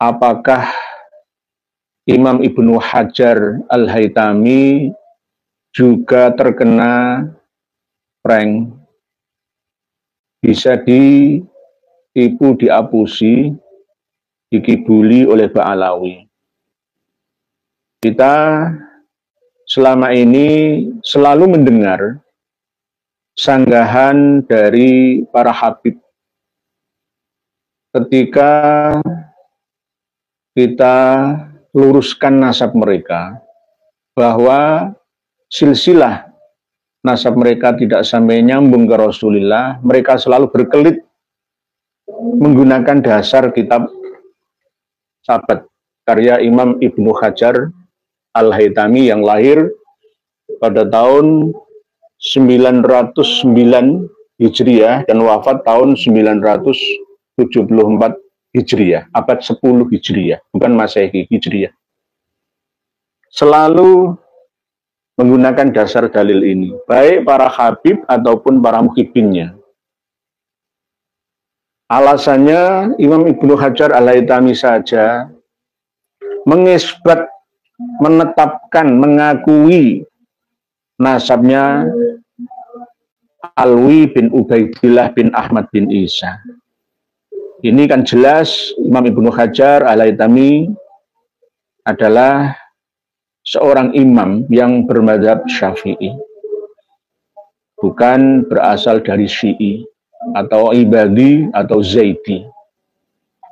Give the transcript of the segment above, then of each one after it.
apakah Imam Ibnu Hajar Al-Haytami juga terkena prank, bisa ditipu, diapusi, dikibuli oleh Ba'alawi. Kita selama ini selalu mendengar sanggahan dari para habib ketika kita luruskan nasab mereka, bahwa silsilah nasab mereka tidak sampai nyambung ke Rasulullah. Mereka selalu berkelit menggunakan dasar kitab Sabat karya Imam Ibnu Hajar Al-Haytami yang lahir pada tahun 909 Hijriah dan wafat tahun 974 Hijriah, abad 10 Hijriah, bukan Masehi, Hijriah. Selalu menggunakan dasar dalil ini, baik para habib ataupun para muhibbinnya. Alasannya Imam Ibnu Hajar Al-Haytami saja mengisbat, menetapkan, mengakui nasabnya Alwi bin Ubaidillah bin Ahmad bin Isa. Ini kan jelas Imam Ibnu Hajar Al-Haytami adalah seorang imam yang bermadzhab Syafi'i, bukan berasal dari Syi'i atau Ibadi atau Zaidi.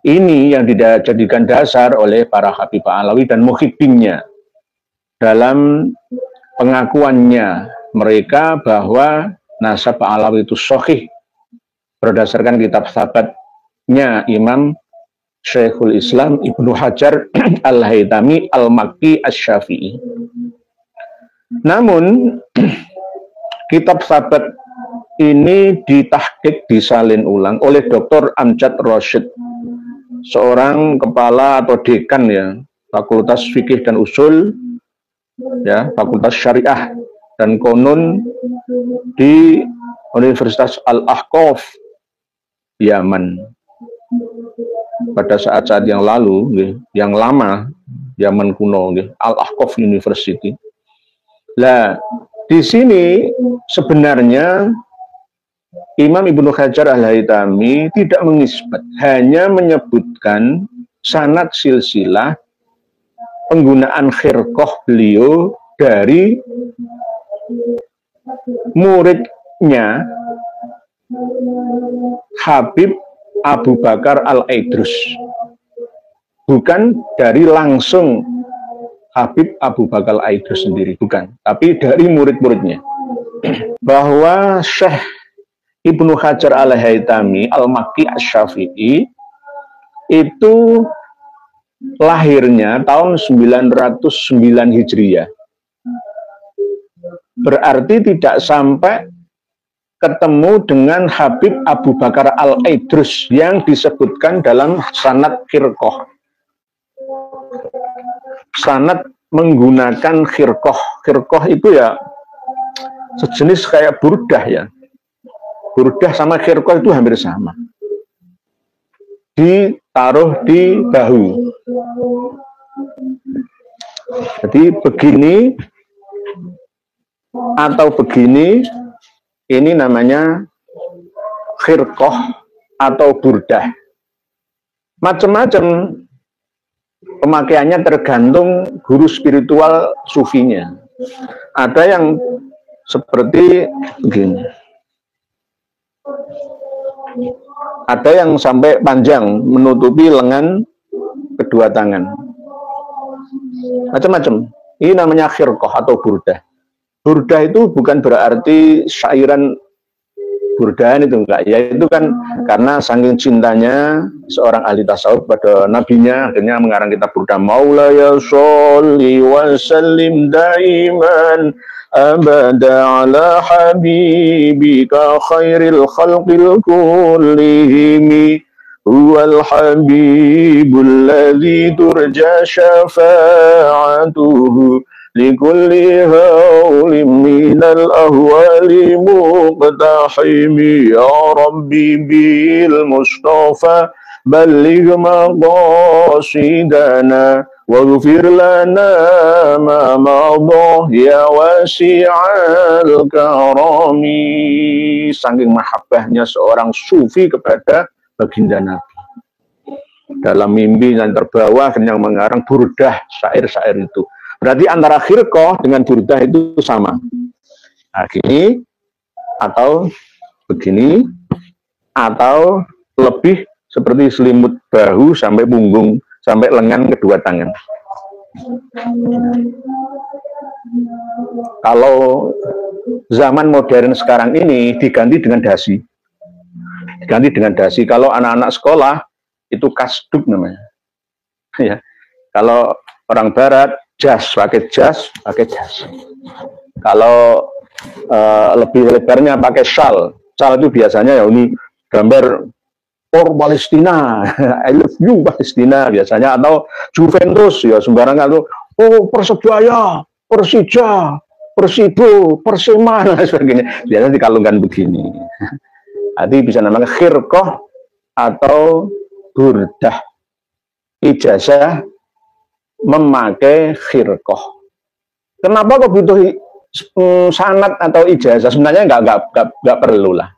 Ini yang dijadikan dasar oleh para habib Alawi dan muhibbinnya dalam pengakuannya mereka bahwa nasab Alawi itu sahih berdasarkan kitab Sabatnya Imam Syekhul Islam Ibnu Hajar Al-Haytami Al-Makki Asy-Syafi'i. Namun kitab Sabat ini ditahqiq, disalin ulang oleh Dr. Amjad Rasyid, seorang kepala atau dekan ya Fakultas Fikih dan Usul ya, Fakultas Syariah dan Konun di Universitas Al-Ahqaf Yaman. Pada saat-saat yang lalu, yang lama, Yaman kuno, Al-Ahqaf University. Nah, di sini sebenarnya Imam Ibnu Hajar Al-Haytami tidak mengisbat, hanya menyebutkan sanad silsilah penggunaan khirqah beliau dari muridnya Habib Abu Bakar Al-Aidrus, bukan dari langsung Habib Abu Bakar Al-Aidrus sendiri, bukan, tapi dari murid-muridnya. Bahwa Syekh Ibnu Hajar Al-Haytami Al-Makki Asy-Syafi'i itu lahirnya tahun 909 Hijriah. Berarti tidak sampai ketemu dengan Habib Abu Bakar Al-Aidrus yang disebutkan dalam sanad khirqah. Sanad menggunakan khirqah. Khirqah itu ya sejenis kayak burdah ya. Burdah sama khirqah itu hampir sama. Ditaruh di bahu. Jadi begini atau begini, ini namanya khirqah atau burdah. Macam-macam pemakaiannya tergantung guru spiritual sufinya. Ada yang seperti begini. Ada yang sampai panjang menutupi lengan kedua tangan. Macam-macam. Ini namanya khirqah atau burdah. Burdah itu bukan berarti syairan burdahan itu enggak. Ya itu kan karena saking cintanya seorang ahli tasawuf pada nabinya, akhirnya mengarang kitab burdah. Maulaya sholli wa sallim daiman abada ala habibika khairil khalqil kullihimi huwal habibul ladzi turja syafa'atuhu likulli hawlim minal ahwali muqtahimi ya rabbi bil mustafa balligh maqasidana waghfir lana ma madha ya wasi'al karami. Saking mahabbahnya seorang sufi kepada baginda Nabi. Dalam mimpi yang terbawa yang mengarang burdah syair-syair itu. Berarti antara khirqah dengan burdah itu sama. Nah, gini atau begini atau lebih seperti selimut bahu sampai punggung sampai lengan kedua tangan. Kalau zaman modern sekarang ini diganti dengan dasi. Diganti dengan dasi. Kalau anak-anak sekolah itu kasduk namanya. Ya. Kalau orang barat jas, pakai jas, pakai jas. Kalau lebih lebarnya pakai shawl. Shawl itu biasanya ya ini gambar for Palestina, I love you Palestina biasanya, atau Juventus ya sembarangan tuh, oh Persebaya, Persija, Persibo, Persema dan sebagainya. Biasanya dikalungkan begini. Jadi bisa namanya khirqah atau burdah. Ijazah memakai khirqah. Kenapa kok butuh sanad atau ijazah? Sebenarnya nggak perlu lah.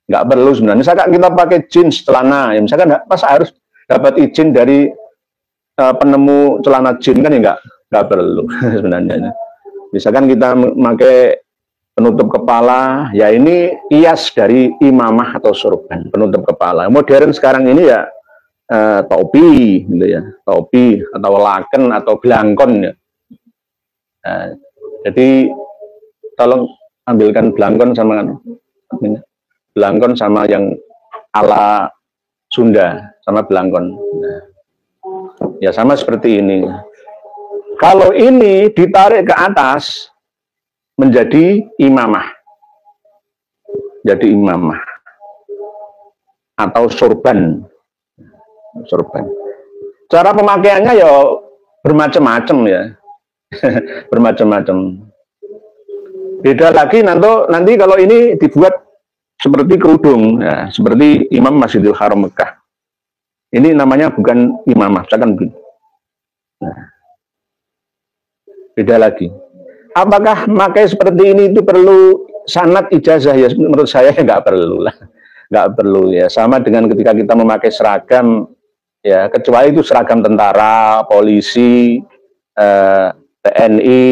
Nggak perlu sebenarnya. Misalkan kita pakai jeans celana, ya misalkan masa harus dapat izin dari penemu celana jeans kan ya nggak perlu sebenarnya. Misalkan kita memakai penutup kepala, ya ini kias dari imamah atau sorban, penutup kepala. Modern sekarang ini ya topi, gitu ya, topi atau laken atau belangkon ya. Jadi tolong ambilkan belangkon sama belangkon sama yang ala Sunda sama belangkon. Nah, ya sama seperti ini. Kalau ini ditarik ke atas menjadi imamah. Jadi imamah atau sorban. Sorban. Cara pemakaiannya ya bermacam-macam ya. Bermacam-macam. Beda lagi nanti kalau ini dibuat seperti kerudung, ya, seperti Imam Masjidil Haram Mekah. Ini namanya bukan imamah, misalkan begini. Nah, beda lagi. Apakah memakai seperti ini itu perlu sanad ijazah? Ya menurut saya nggak perlu lah, nggak perlu ya. Sama dengan ketika kita memakai seragam, ya kecuali itu seragam tentara, polisi, TNI,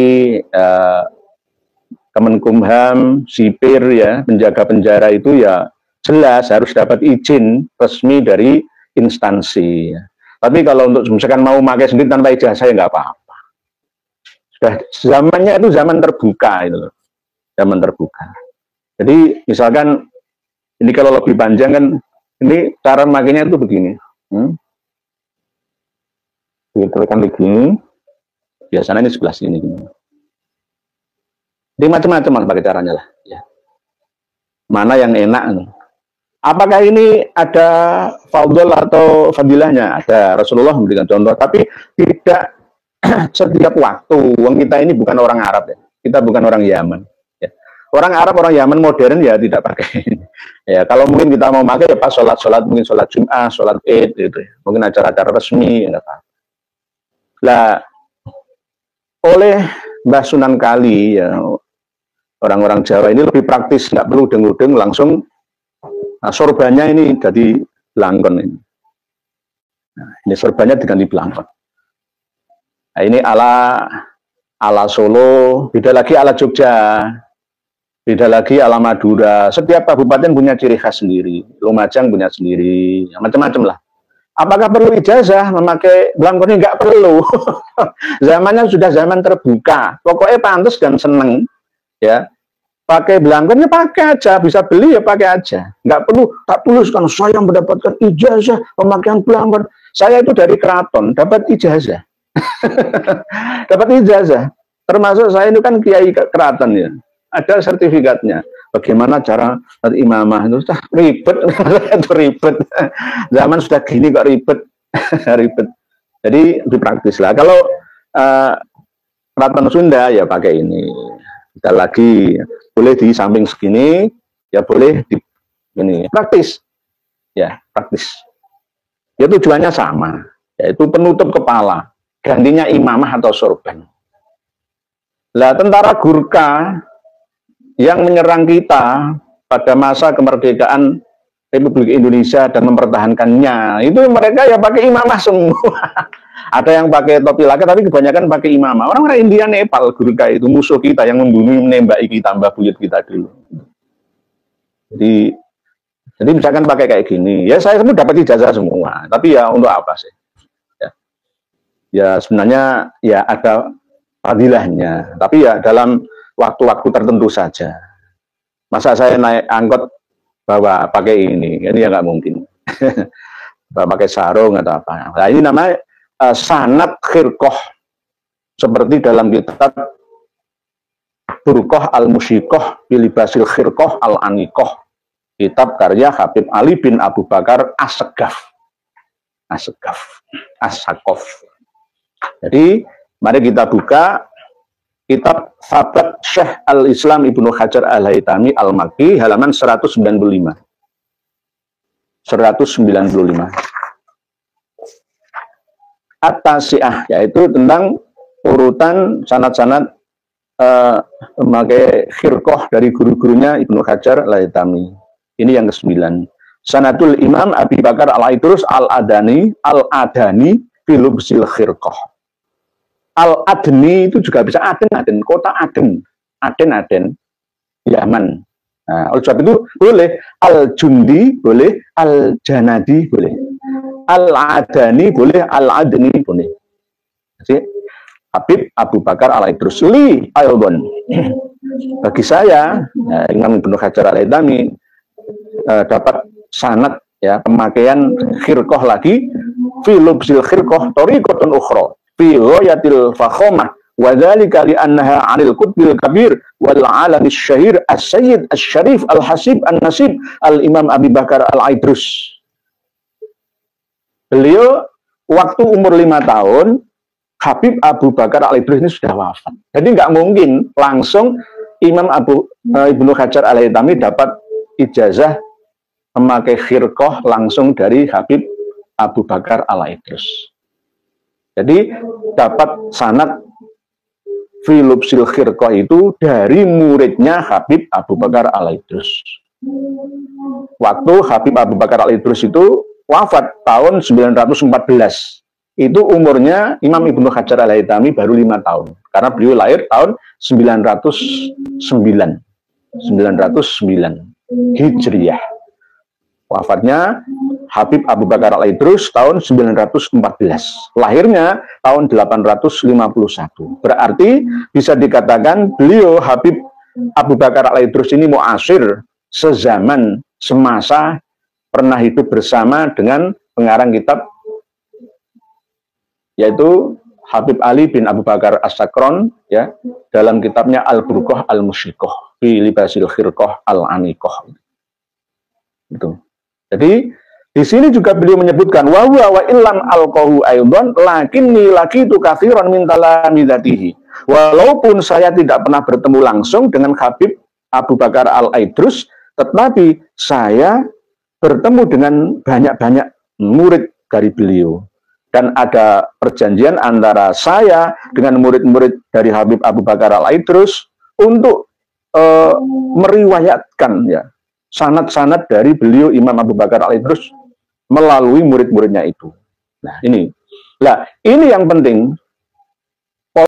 Kemenkumham, sipir ya, penjaga penjara itu ya jelas harus dapat izin resmi dari instansi. Tapi kalau untuk misalkan mau pakai sendiri tanpa ijazah ya nggak apa-apa. Sudah zamannya itu zaman terbuka itu loh. Zaman terbuka. Jadi misalkan ini kalau lebih panjang kan ini cara makainya itu begini. Ditekan begini. Biasanya ini sebelah sini gini. Jadi macam-macam pakai caranya lah. Ya. Mana yang enak? Apakah ini ada fadl atau fadilahnya? Ada, Rasulullah memberikan contoh, tapi tidak setiap waktu. Wong kita ini bukan orang Arab ya. Kita bukan orang Yaman. Ya. Orang Arab, orang Yaman modern ya tidak pakai. Ya, kalau mungkin kita mau pakai ya pas sholat mungkin sholat Jum'ah, sholat Id gitu. Ya. Mungkin acara-acara resmi ya apa. Lah oleh Mbah Sunan Kali ya. Orang-orang Jawa ini lebih praktis, nggak perlu deng-deng langsung. Nah, sorbannya ini jadi belangkon ini. Nah, ini sorbannya diganti belangkon. Nah, ini ala Solo, beda lagi ala Jogja, beda lagi ala Madura. Setiap kabupaten punya ciri khas sendiri. Lumajang punya sendiri, macam-macam lah. Apakah perlu ijazah memakai belangkon ini? Nggak perlu. Zamannya sudah zaman terbuka. Pokoknya pantas dan seneng. Ya, pakai belangkonnya pakai aja, bisa beli ya pakai aja, nggak perlu tak tuliskan saya mendapatkan ijazah pemakaian belangkon. Saya itu dari keraton dapat ijazah. Dapat ijazah, termasuk saya itu kan kiai keraton ya, ada sertifikatnya. Bagaimana cara imamah itu ribet. Itu ribet, zaman sudah gini kok ribet. Ribet. Jadi lebih praktis lah. Kalau keraton Sunda ya pakai ini. Kita lagi boleh di samping segini, ya boleh di ini praktis, ya praktis. Ya tujuannya sama, yaitu penutup kepala, gantinya imamah atau sorban. Lah tentara Gurkha yang menyerang kita pada masa kemerdekaan Republik Indonesia dan mempertahankannya, itu mereka ya pakai imamah semua. Ada yang pakai topi laka, tapi kebanyakan pakai imamah. Orang-orang India, Nepal, Gurkha itu musuh kita yang membunuh, menembaki kita, mbah buyut kita dulu. Jadi misalkan pakai kayak gini, ya saya semua dapat ijazah semua, tapi ya untuk apa sih? Ya sebenarnya ya ada fadilahnya, tapi ya dalam waktu-waktu tertentu saja. Masa saya naik angkot bawa pakai ini ya nggak mungkin. Bawa pakai sarung atau apa. Nah ini namanya sanad khirqah, seperti dalam kitab Burqah al-Musyikoh bilibasil khirqah al-Anikoh, kitab karya Habib Ali bin Abu Bakar As-Sagaf. Jadi mari kita buka kitab Fabat Syekh Al-Islam Ibnu Hajar Al-Haytami Al-Makki halaman 195. At-Tasi'ah, yaitu tentang urutan sanad-sanad memakai khirqah dari guru-gurunya Ibnu Hajar Al-Haytami. Ini yang ke-9. Sanadul Imam Abi Bakar Al-Aidrus Al-Adani filubsil khirqah. Al-Adni itu juga bisa Aden, kota Aden, Yaman. Nah, oleh sebab itu boleh Al-Jundi, boleh Al-Janadi, boleh Al-Adani, boleh Al-Adni, boleh. Jadi Habib Abu Bakar Al-Aidrus li Ayobon. Bagi saya, Imam Ibnu Hajar Al-Haytami dapat sanad ya pemakaian khirqah lagi filubsil khirqah tariqatun ukhra fi ghayatil fakhomah wa dzalika li annaha 'anil qutbil kabir wal 'alam asy-syahir as-sayyid asy-syarif al-hasib an-nasib al-Imam Abi Bakar Al-Aidrus. Beliau waktu umur 5 tahun Habib Abu Bakar Al-Aidrus ini sudah wafat. Jadi nggak mungkin langsung Imam Ibnu Hajar Al-Haytami dapat ijazah memakai khirqah langsung dari Habib Abu Bakar Al-Aidrus. Jadi dapat sanad filubsil khirqah itu dari muridnya Habib Abu Bakar Al-Aidrus. Waktu Habib Abu Bakar Al-Aidrus itu wafat tahun 914. Itu umurnya Imam Ibnu Hajar Al-Haytami baru 5 tahun. Karena beliau lahir tahun 909 Hijriyah. Wafatnya Habib Abu Bakar Al-Aidrus tahun 914. Lahirnya tahun 851. Berarti bisa dikatakan beliau Habib Abu Bakar Al-Aidrus ini mu'asir, sezaman, semasa, pernah hidup bersama dengan pengarang kitab yaitu Habib Ali bin Abu Bakar As-Sakron ya dalam kitabnya Al-Burqah Al-Musyikoh fi libasil khirqah Al-Anikoh. Itu. Jadi di sini juga beliau menyebutkan wa huwa wa illam alqahu aidan lakinni laqitu katsiran min talamidatihi. Walaupun saya tidak pernah bertemu langsung dengan Habib Abu Bakar Al-Aidrus, tetapi saya bertemu dengan banyak-banyak murid dari beliau. Dan ada perjanjian antara saya dengan murid-murid dari Habib Abu Bakar Al-Aidrus untuk meriwayatkan ya sanad-sanad dari beliau Imam Abu Bakar Al-Aidrus melalui murid-muridnya itu. Nah, ini yang penting